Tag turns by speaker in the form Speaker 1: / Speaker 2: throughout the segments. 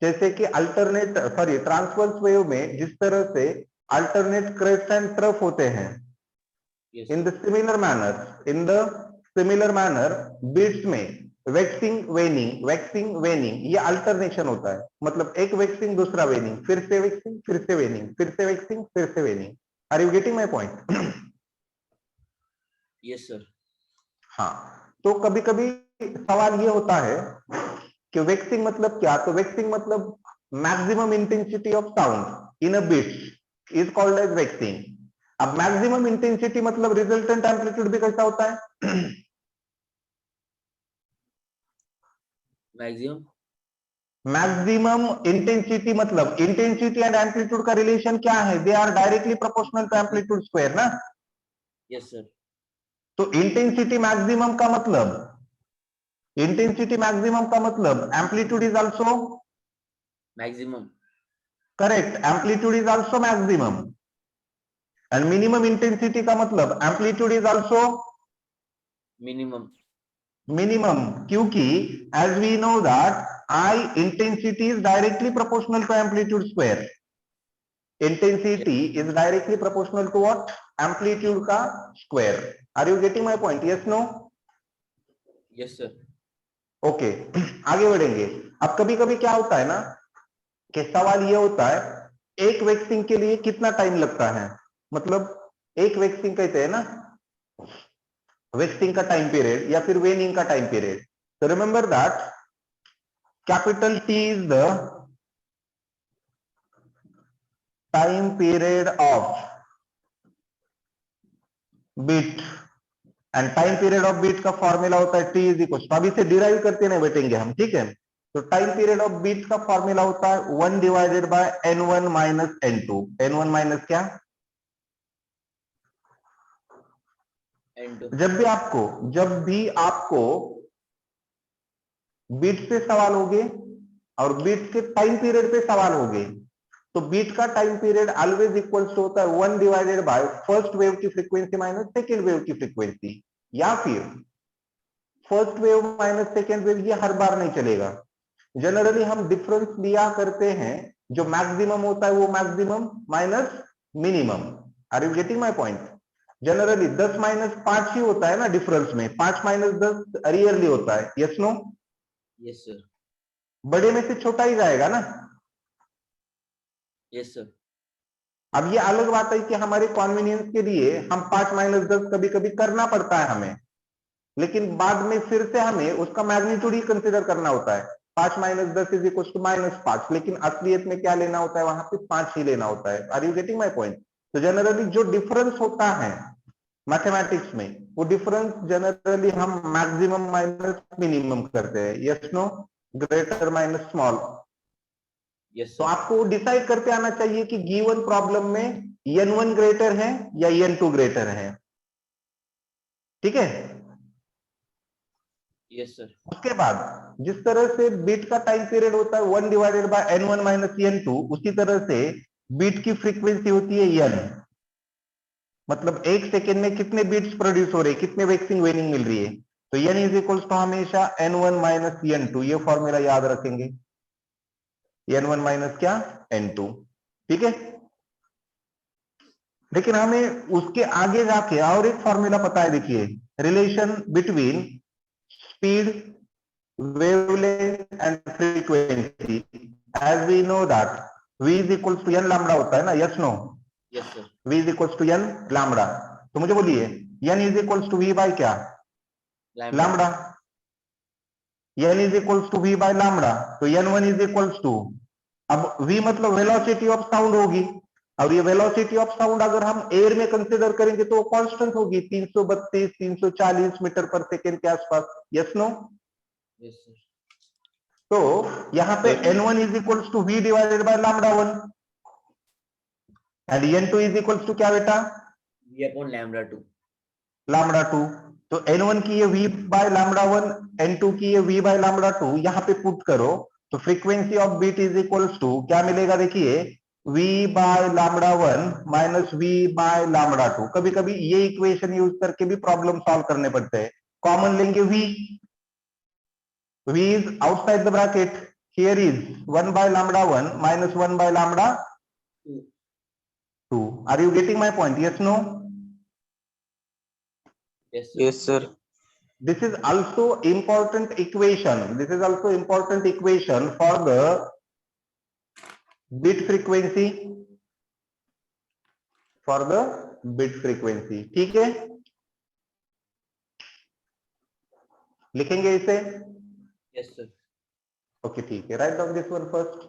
Speaker 1: जैसे कि alternate transverse wave में जिस तरह से अल्टरनेट क्रेस्ट एंड ट्रफ होते हैं, in the similar manner beats में वैक्सिंग वेनिंग ये अल्टरनेशन होता है। मतलब एक वैक्सिंग दूसरा वेनिंग, फिर से वैक्सिंग फिर से वेनिंग, फिर से वैक्सिंग फिर से waning. Are you getting my point?
Speaker 2: Yes sir.
Speaker 1: हाँ, तो कभी कभी सवाल ये होता है कि वैक्सिंग मतलब क्या? तो वैक्सिंग मतलब maximum intensity of sound in a beat is called as waxing. अब मैक्सिमम इंटेंसिटी मतलब रिजल्टेंट एम्पलीट्यूड भी कैसा होता है? मैक्सिमम इंटेंसिटी मतलब इंटेंसिटी एंड एम्पलीट्यूड का रिलेशन क्या है? They are directly proportional to amplitude square ना।
Speaker 2: Yes sir.
Speaker 1: तो इंटेंसिटी मैक्सिमम का मतलब amplitude is also
Speaker 2: maximum.
Speaker 1: Correct, amplitude is also maximum. And minimum intensity का मतलब एम्पलीट्यूड इज आल्सो मिनिमम, क्योंकि as we know that I intensity is directly proportional to amplitude square. Intensity is directly proportional to what? Amplitude का square. Are you getting my point? Yes no?
Speaker 2: Yes sir.
Speaker 1: Okay, आगे बढ़ेंगे। अब कभी कभी क्या होता है ना कि सवाल ये होता है एक वैक्सिंग के लिए कितना टाइम लगता है? मतलब एक वैक्सिंग कहते हैं ना, वैक्सिंग का टाइम पीरियड या फिर वेनिंग का टाइम पीरियड। तो remember that capital T is the time period of beat and time period of beat का फॉर्मूला होता है टी इज इक्वल, अभी से डिराइव करते नहीं बैठेंगे हम, ठीक है? तो टाइम पीरियड ऑफ बीट का फॉर्मूला होता है 1 divided by n1 minus n2। n1 minus क्या?
Speaker 2: n2।
Speaker 1: जब भी आपको बीट से सवाल होगे और बीट के टाइम पीरियड पे सवाल होगे, तो बीट का टाइम पीरियड ऑलवेज इक्वल्स होता है 1 डिवाइडेड बाय फर्स्ट वेव की फ्रीक्वेंसी माइनस सेकेंड वेव की फ्रीक्वेंसी, या फिर first wave minus second wave. ये हर बार नहीं चलेगा। जनरली हम डिफरेंस लिया करते हैं, जो मैक्सिमम होता है वो maximum minus minimum. Are you getting my point? Generally 10 minus 5 ही होता है ना डिफरेंस में, 5 माइनस 10 रियरली होता है। Yes no?
Speaker 2: Yes sir.
Speaker 1: बड़े में से छोटा ही जाएगा ना।
Speaker 2: Yes sir.
Speaker 1: अब ये अलग बात है कि हमारे कॉन्वीनियंस के लिए हम 5 माइनस 10 कभी कभी करना पड़ता है हमें, लेकिन बाद में फिर से हमें उसका मैग्नीट्यूड ही कंसिडर करना होता है। 5 माइनस 10 इज इक्वल टू -5, लेकिन असलियत में क्या लेना होता है? वहां पे 5 ही लेना होता है। Are you getting my point? तो जनरली जो डिफरेंस होता है मैथमेटिक्स में, वो डिफरेंस जनरली हम मैक्सिमम माइनस मिनिमम करते हैं। Yes no? Greater minus small.
Speaker 2: Yes
Speaker 1: तो
Speaker 2: सर।
Speaker 1: आपको डिसाइड करके आना चाहिए कि गिवन प्रॉब्लम में n1 ग्रेटर है या n2 ग्रेटर है, ठीक है?
Speaker 2: Yes sir.
Speaker 1: उसके बाद जिस तरह से बीट का टाइम पीरियड होता है 1 divided by n1 minus n2, उसी तरह से बीट की फ्रीक्वेंसी होती है n। मतलब एक सेकेंड में कितने बीट्स प्रोड्यूस हो रहे हैं, कितने वैक्सिंग वेनिंग मिल रही है। तो n इज इक्वल्स टू हमेशा n1 माइनस n2, ये फॉर्मूला याद रखेंगे। n1 माइनस क्या? n2, ठीक है? लेकिन हमें उसके आगे जाके और एक फॉर्मूला पता है, देखिए, relation between speed, wavelength and frequency, as we know that v is equals to n lambda होता है ना। Yes no?
Speaker 2: Yes sir.
Speaker 1: v is equals to n lambda। तो मुझे बोलिए n is equals to v by क्या? lambda। n is equals to v by lambda, तो n1 is equals to, अब v मतलब वेलोसिटी ऑफ साउंड होगी, और ये वेलोसिटी ऑफ साउंड अगर हम एयर में कंसीडर करेंगे तो वो कांस्टेंट होगी 332 340 मीटर पर सेकेंड के आसपास। Yes no?
Speaker 2: Yes sir.
Speaker 1: तो यहां पे n1 is equals to v divided by lambda 1 and n2 is equals to क्या बेटा?
Speaker 2: v upon lambda 2।
Speaker 1: लैम्डा 2। तो n1 की ये v बाय लैम्डा 1, n2 की ये v बाय लैम्डा 2 यहां पे पुट करो, तो frequency of beat is equals to क्या मिलेगा? देखिए, v बाय लैम्डा 1 माइनस v बाय लैम्डा 2। कभी कभी ये इक्वेशन यूज करके भी प्रॉब्लम सॉल्व करने पड़ते हैं। कॉमन लेंगे v, v is outside the bracket, here is 1 by lambda 1 minus 1 by lambda
Speaker 2: 2.
Speaker 1: 2. Are you getting my point? Yes, no?
Speaker 2: Yes, sir.
Speaker 3: Yes, sir.
Speaker 1: This is also important equation. This is also important equation for the bit frequency. For the bit frequency. ठीक है, लिखेंगे इसे.
Speaker 2: Yes, sir.
Speaker 1: Okay ठीक है, write down this one first.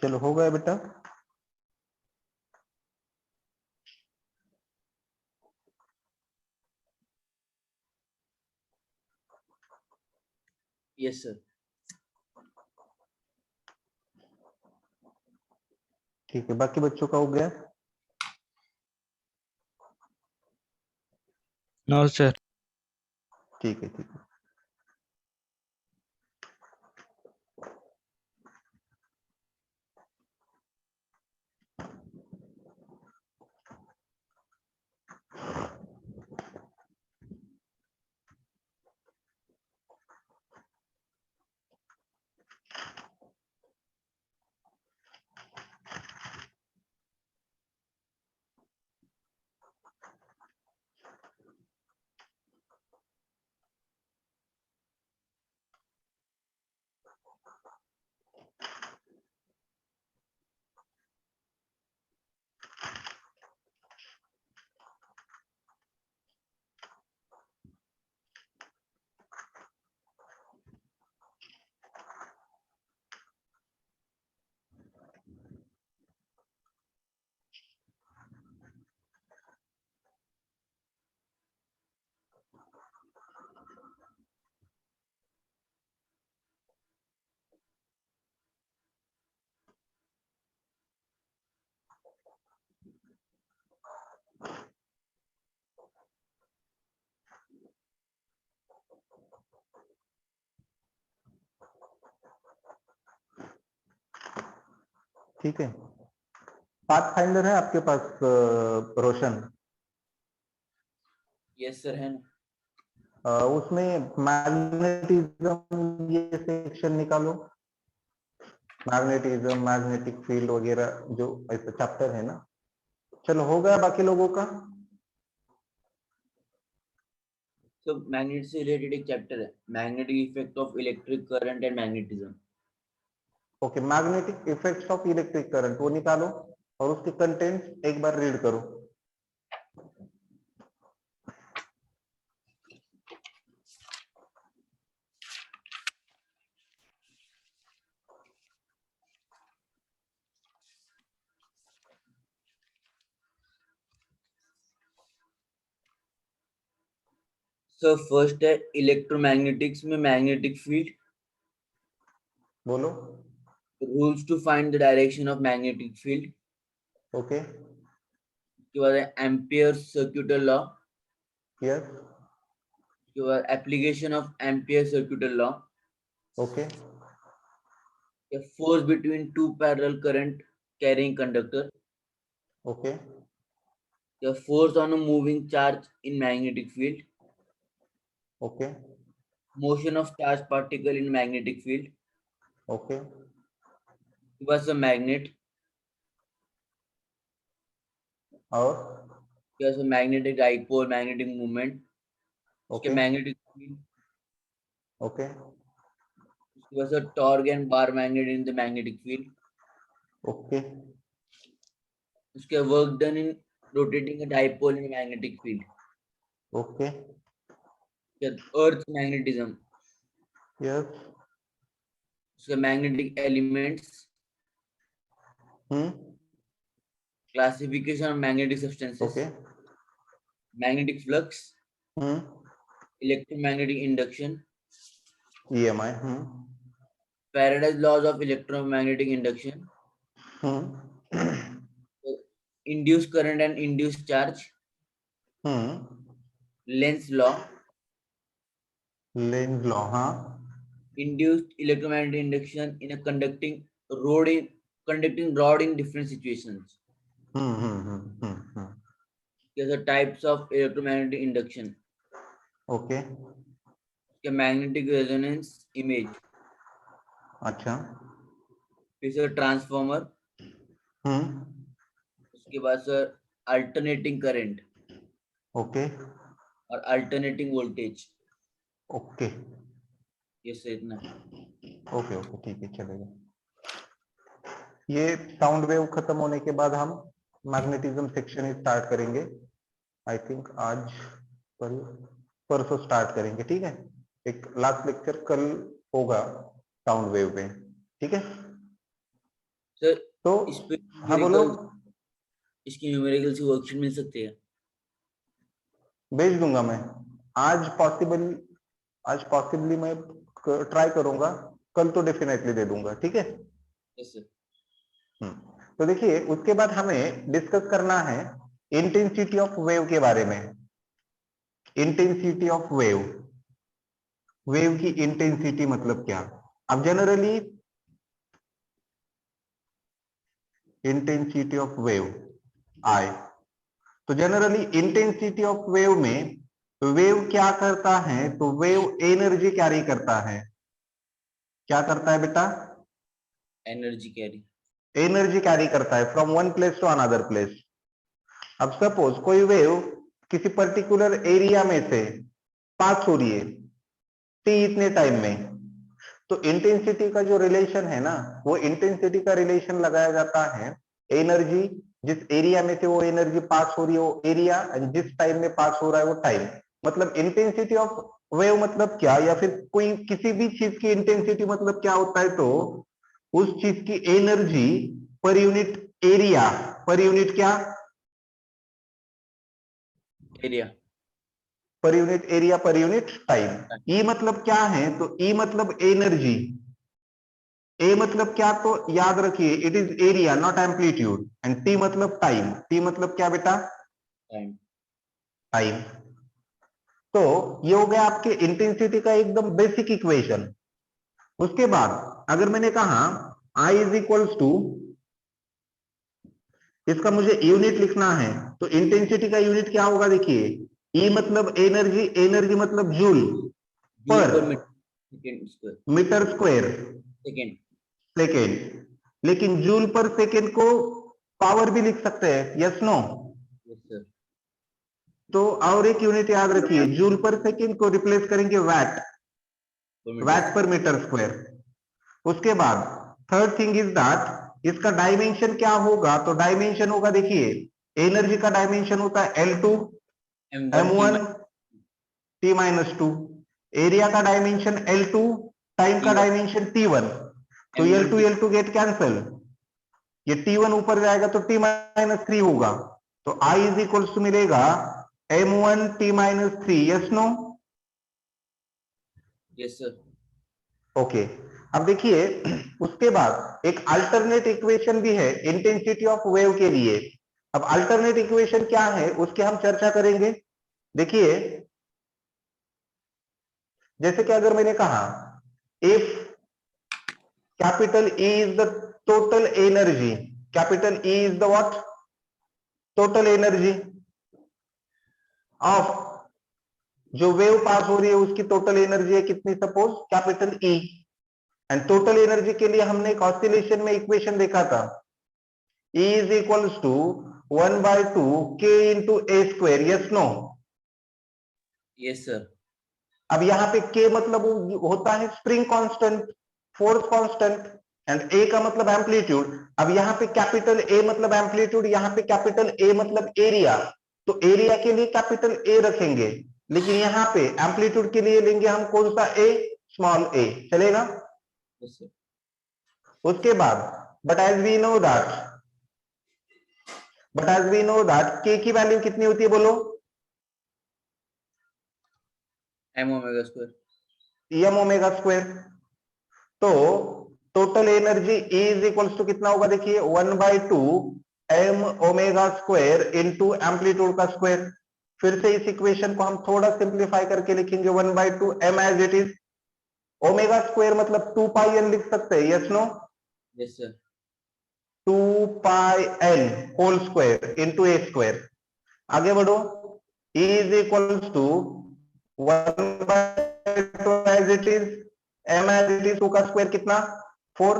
Speaker 1: चलो हो गया बेटा।
Speaker 2: Yes, sir.
Speaker 1: ठीक है, बाकी बच्चों का हो गया?
Speaker 3: No sir.
Speaker 1: ठीक है, ठीक है। ठीक है, पाथ फाइंडर है आपके पास रोशन?
Speaker 2: Yes, sir. है ना?
Speaker 1: उसमें मैग्नेटिज्म ये सेक्शन निकालो। मैग्नेटिज्म, मैग्नेटिक फील्ड वगैरह जो ऐसा चैप्टर है ना। चलो हो गया बाकी लोगों का?
Speaker 2: So magnet से related एक chapter है, magnetic effect of electric current and magnetism.
Speaker 1: Okay, magnetic effects of electric current वो निकालो और उसके कंटेंट एक बार रीड करो।
Speaker 2: So first है electromagnetics में magnetic field,
Speaker 1: बोलो।
Speaker 2: rules to find the direction of magnetic field.
Speaker 1: Okay,
Speaker 2: उसके बाद है Ampere's circuital law.
Speaker 1: यस,
Speaker 2: उसके बाद application of Ampere's circuital law.
Speaker 1: Okay,
Speaker 2: A force between two parallel current carrying conductor.
Speaker 1: Okay,
Speaker 2: The force on a moving charge in magnetic field.
Speaker 1: Okay,
Speaker 2: Motion of charged particle in magnetic field.
Speaker 1: Okay,
Speaker 2: It was a magnet.
Speaker 1: और
Speaker 2: It was a magnetic dipole, magnetic moment. उसके
Speaker 1: okay,
Speaker 2: magnetic field.
Speaker 1: Okay,
Speaker 2: It was a torque and bar magnet in the magnetic field.
Speaker 1: Okay,
Speaker 2: उसके work done in rotating a dipole in a magnetic field.
Speaker 1: Okay,
Speaker 2: Earth's magnetism.
Speaker 1: Yes,
Speaker 2: उसके magnetic elements. Classification of magnetic substances.
Speaker 1: Okay,
Speaker 2: Magnetic flux. Electromagnetic induction.
Speaker 1: EMI,
Speaker 2: Faraday's laws of electromagnetic induction. Induced current and induced charge. Lenz law.
Speaker 1: Lenz law, हाँ,
Speaker 2: Induced electromagnetic induction in a conducting rod in different situations. There are types of electromagnetic induction.
Speaker 1: Okay,
Speaker 2: Magnetic resonance image.
Speaker 1: अच्छा,
Speaker 2: फिर transformer, उसके बाद sir alternating current
Speaker 1: okay,
Speaker 2: और alternating voltage.
Speaker 1: Okay,
Speaker 2: ये से इतना।
Speaker 1: Okay, okay, ठीक है, चलेगा। ये साउंड वेव खत्म होने के बाद हम मैग्नेटिज्म सेक्शन स्टार्ट करेंगे। आई थिंक आज कल परसों स्टार्ट करेंगे, ठीक है। एक लास्ट लेक्चर कल होगा साउंड वेव पे, ठीक है।
Speaker 2: सर
Speaker 1: तो
Speaker 2: इस पे
Speaker 1: हाँ बोलो,
Speaker 2: इसकी न्यूमेरिकल से वर्कशीट मिल सकती है?
Speaker 1: भेज दूंगा मैं। आज पॉसिबली मैं ट्राई करूंगा, कल तो डेफिनेटली दे दूंगा, ठीक है।
Speaker 2: Yes sir.
Speaker 1: तो देखिए उसके बाद हमें डिस्कस करना है इंटेंसिटी ऑफ वेव के बारे में। इंटेंसिटी ऑफ वेव, वेव की इंटेंसिटी मतलब क्या। अब जनरली इंटेंसिटी ऑफ वेव आई, तो जनरली इंटेंसिटी ऑफ वेव में वेव क्या करता है, तो वेव एनर्जी कैरी करता है। क्या करता है बेटा?
Speaker 2: Energy carry.
Speaker 1: एनर्जी कैरी करता है from one place to another place. अब सपोज कोई वेव किसी पर्टिकुलर एरिया में से पास हो रही है टी इतने टाइम में, तो इंटेंसिटी का जो रिलेशन है ना, वो इंटेंसिटी का रिलेशन लगाया जाता है एनर्जी, जिस एरिया में से वो एनर्जी पास हो रही है वो एरिया, एंड जिस टाइम में पास हो रहा है वो टाइम। मतलब इंटेंसिटी ऑफ वेव मतलब क्या, या फिर कोई किसी भी चीज की इंटेंसिटी मतलब क्या होता है, तो उस चीज की energy per unit area, per unit क्या,
Speaker 2: area.
Speaker 1: Per unit area per unit time. E मतलब क्या है, तो ई मतलब एनर्जी, ए मतलब क्या, तो याद रखिए it is area not amplitude, and T मतलब टाइम। टी मतलब क्या बेटा?
Speaker 2: टाइम।
Speaker 1: टाइम। तो ये हो गया आपके इंटेंसिटी का एकदम बेसिक इक्वेशन। उसके बाद अगर मैंने कहा आई इज इक्वल्स टू, इसका मुझे यूनिट लिखना है, तो इंटेंसिटी का यूनिट क्या होगा, देखिए ई मतलब एनर्जी, एनर्जी मतलब joule
Speaker 2: joule
Speaker 1: per
Speaker 2: per meter square
Speaker 1: meter square
Speaker 2: second.
Speaker 1: Second. लेकिन जूल पर सेकेंड को पावर भी लिख सकते हैं, यस नो।
Speaker 2: Yes sir.
Speaker 1: तो और एक यूनिट याद रखिए, जूल पर सेकेंड को रिप्लेस करेंगे वैट,
Speaker 2: पर मीटर
Speaker 1: वैट पर मीटर स्क्वायर। उसके बाद थर्ड थिंग इज दैट इसका डायमेंशन क्या होगा, तो डायमेंशन होगा, देखिए एनर्जी का डायमेंशन होता है L2
Speaker 2: M1 T
Speaker 1: M1 T minus two, area का डायमेंशन L2, टाइम का
Speaker 2: T1
Speaker 1: डायमेंशन T1। तो
Speaker 2: M1
Speaker 1: L2
Speaker 2: T
Speaker 1: L2 get cancel, ये T1 ऊपर जाएगा तो T माइनस थ्री होगा, तो I इज इक्वल टू मिलेगा M1 T minus three, yes no.
Speaker 2: Yes sir.
Speaker 1: Okay. अब देखिए उसके बाद एक अल्टरनेट इक्वेशन भी है इंटेंसिटी ऑफ वेव के लिए। अब अल्टरनेट इक्वेशन क्या है उसकी हम चर्चा करेंगे। देखिए जैसे कि अगर मैंने कहा if capital E is the total energy, capital E is the what, total energy of, जो वेव पास हो रही है उसकी टोटल एनर्जी है कितनी, suppose capital E। And total energy के लिए हमने एक ऑसिलेशन में इक्वेशन देखा था, E is equals to 1/2 K into A square, yes no।
Speaker 2: Yes sir.
Speaker 1: अब यहाँ पे K मतलब होता है spring constant, force constant, and A का मतलब एम्पलीट्यूड। अब यहाँ पे कैपिटल A मतलब एम्पलीट्यूड, यहाँ पे कैपिटल A मतलब एरिया, तो एरिया के लिए कैपिटल A रखेंगे, लेकिन यहाँ पे एम्पलीट्यूड के लिए लेंगे हम कौन सा A, स्मॉल a, चलेगा।
Speaker 2: Yes sir.
Speaker 1: उसके बाद but as we know that, K की वैल्यू कितनी होती है बोलो,
Speaker 2: M omega square.
Speaker 1: M omega square. तो total energy E is equals to कितना होगा, देखिए 1/2 M omega square into amplitude का स्क्वायर। फिर से इस इक्वेशन को हम थोड़ा सिंप्लीफाई करके लिखेंगे 1/2 M as it is, omega square मतलब 2 पाई एन लिख सकते हैं, yes no.
Speaker 2: Yes sir.
Speaker 1: 2 pi N whole square into A square. आगे बढ़ो, E is equals to 1/2 as it is, M as it is, 2 का square कितना, 4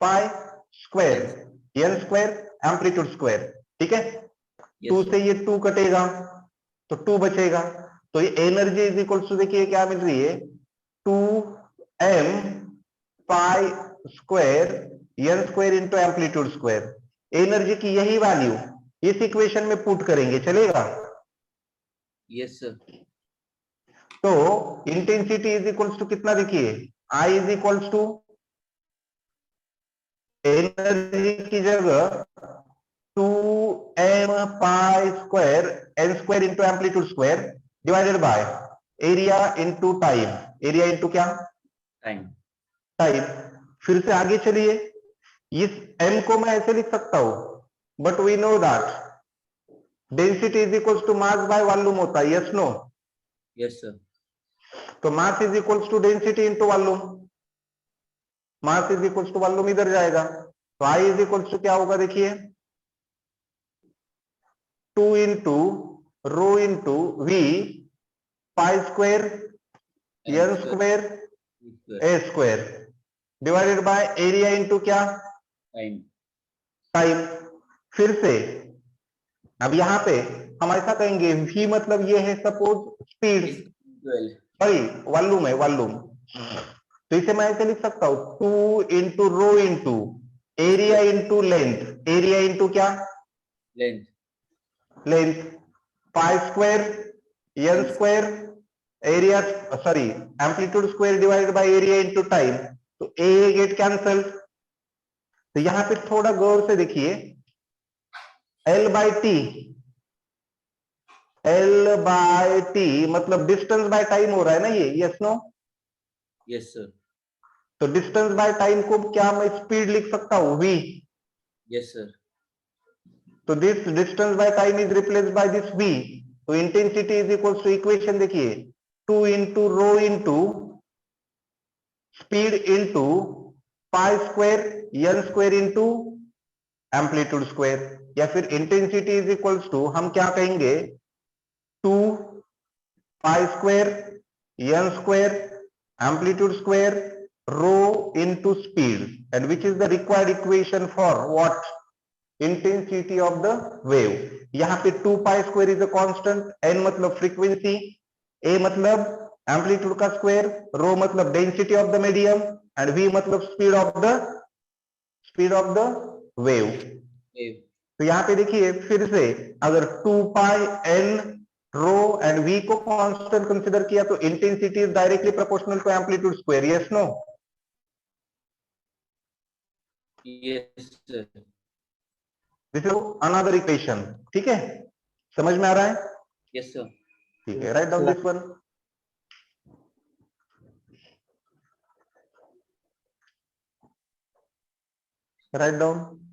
Speaker 1: pi square N square amplitude square, ठीक है। 2
Speaker 2: yes
Speaker 1: से ये 2 कटेगा तो 2 बचेगा, तो ये एनर्जी इज इक्वल्स टू, देखिए क्या मिल रही है, 2m pi square N square into amplitude square. Energy की यही वैल्यू इस इक्वेशन में पुट करेंगे, चलेगा?
Speaker 2: Yes sir.
Speaker 1: तो इंटेंसिटी इज इक्वल्स टू कितना, देखिए I is equals to energy की जगह 2m pi square N square into amplitude square divided by area into time, area into क्या,
Speaker 2: टाइम।
Speaker 1: टाइम। फिर से आगे चलिए, इस m को मैं ऐसे लिख सकता हूं, but we know that density is equals to mass by volume होता है, यस नो?
Speaker 2: Yes sir.
Speaker 1: तो mass is equals to density into volume, mass is equals to volume इधर जाएगा, तो आई इज इक्वल्स टू क्या होगा, देखिए 2 into rho into V pi square N square A square divided by area into क्या,
Speaker 2: time.
Speaker 1: Time. फिर से अब यहां पे हम ऐसा कहेंगे, v मतलब ये है सपोज स्पीड, सॉरी वॉल्यूम है, वॉल्यूम। तो इसे मैं ऐसे लिख सकता हूं 2 into rho into area into length, area into क्या,
Speaker 2: length.
Speaker 1: Length pi square N square area, sorry amplitude square divided by area into time, तो ए गेट कैंसल। तो यहां पे थोड़ा गौर से देखिए, L by T, L by T मतलब डिस्टेंस बाय टाइम हो रहा है ना ये, यस नो?
Speaker 2: Yes sir.
Speaker 1: तो डिस्टेंस बाय टाइम को क्या मैं स्पीड लिख सकता हूं, v?
Speaker 2: Yes sir.
Speaker 1: तो this distance by time is replaced by this v। तो intensity is equals to, equation देखिए 2 into rho into speed into pi square N square into amplitude square, या फिर इंटेंसिटी इज इक्वल्स टू हम क्या कहेंगे 2 pi square N square amplitude square rho into speed, and which is the required equation for what, intensity of the wave। यहां पे 2 pi square is a constant, n मतलब frequency, a मतलब amplitude का square, rho मतलब density of the medium, and v मतलब speed of the wave. तो यहाँ पे देखिए फिर से, अगर 2 pi n rho and v को कांस्टेंट कंसीडर किया तो intensity is directly proportional to amplitude square, yes no?
Speaker 2: Yes sir.
Speaker 1: This is another equation, ठीक है? समझ में आ रहा है?
Speaker 2: Yes sir.
Speaker 1: ठीक है, write down this one, write down.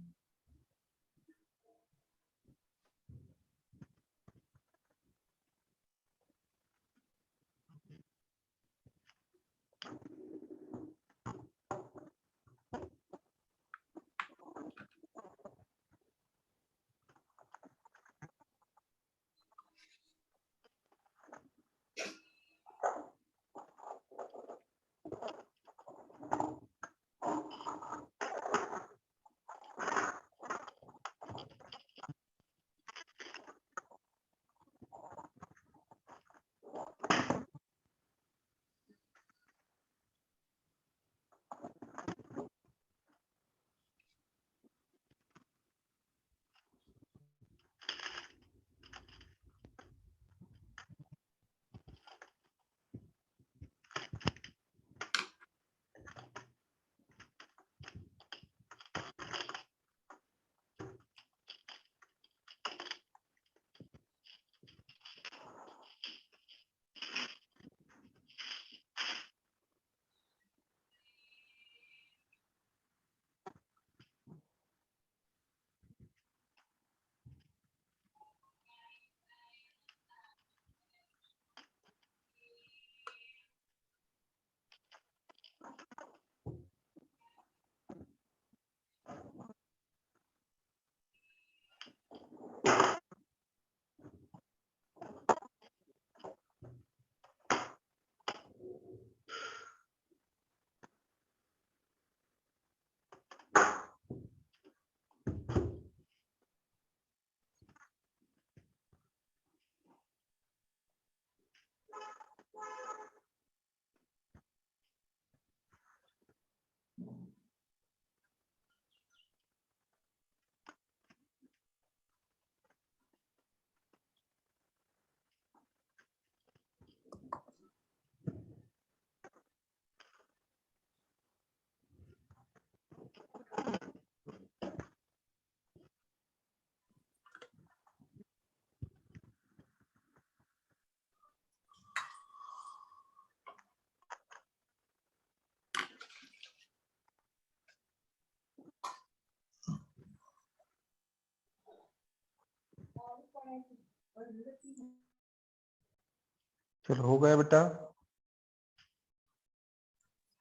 Speaker 1: चलो हो गया बेटा,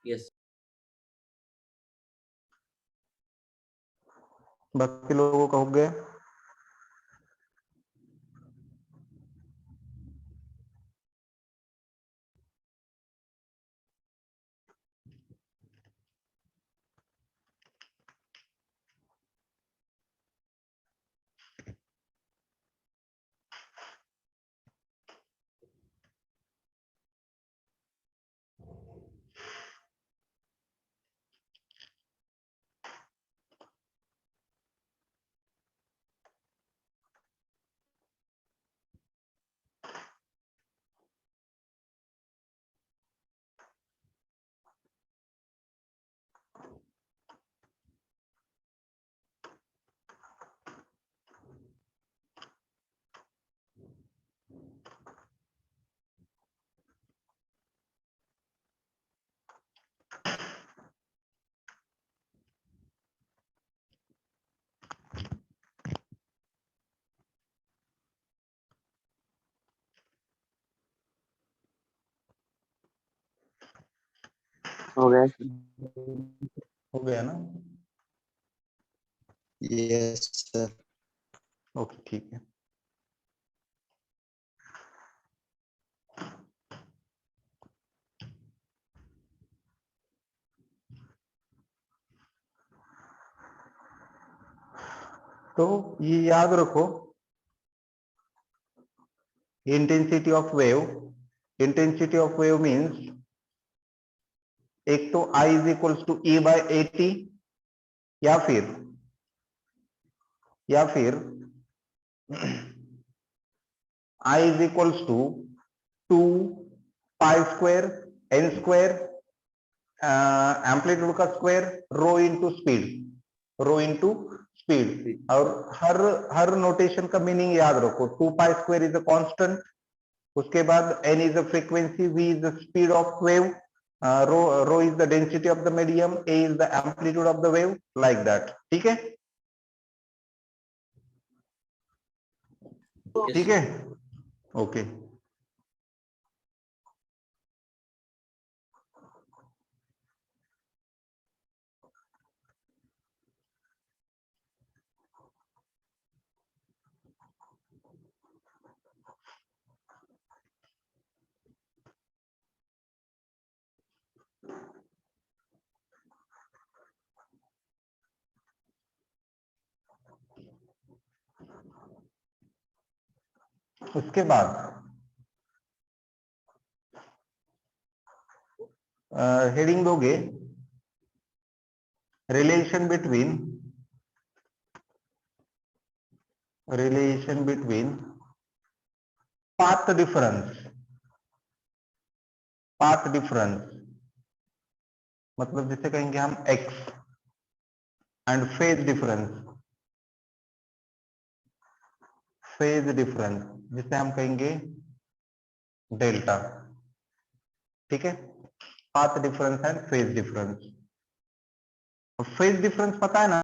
Speaker 2: Yes.
Speaker 1: बाकी लोगों का हो गया।
Speaker 3: हो गया।
Speaker 1: हो गया ना?
Speaker 3: Yes sir.
Speaker 1: ओके ठीक है। तो ये याद रखो, intensity of wave, intensity of wave means एक तो I is equals to E by AT, या फिर I is equals to 2 pi square n square amplitude का स्क्वायर रो इनटू स्पीड। और हर नोटेशन का मीनिंग याद रखो, 2 pi square is a constant, उसके बाद n is a frequency, v is the speed of wave, rho is the density of the medium, a is the amplitude of the wave, like that. ठीक है?
Speaker 2: Yes,
Speaker 1: ठीक
Speaker 2: sir.
Speaker 1: है, okay. उसके बाद heading दोगे, relation between path difference मतलब जिसे कहेंगे हम x, एंड फेज डिफरेंस जिसे हम कहेंगे डेल्टा। ठीक है? Path difference and phase difference. Phase difference पता है ना?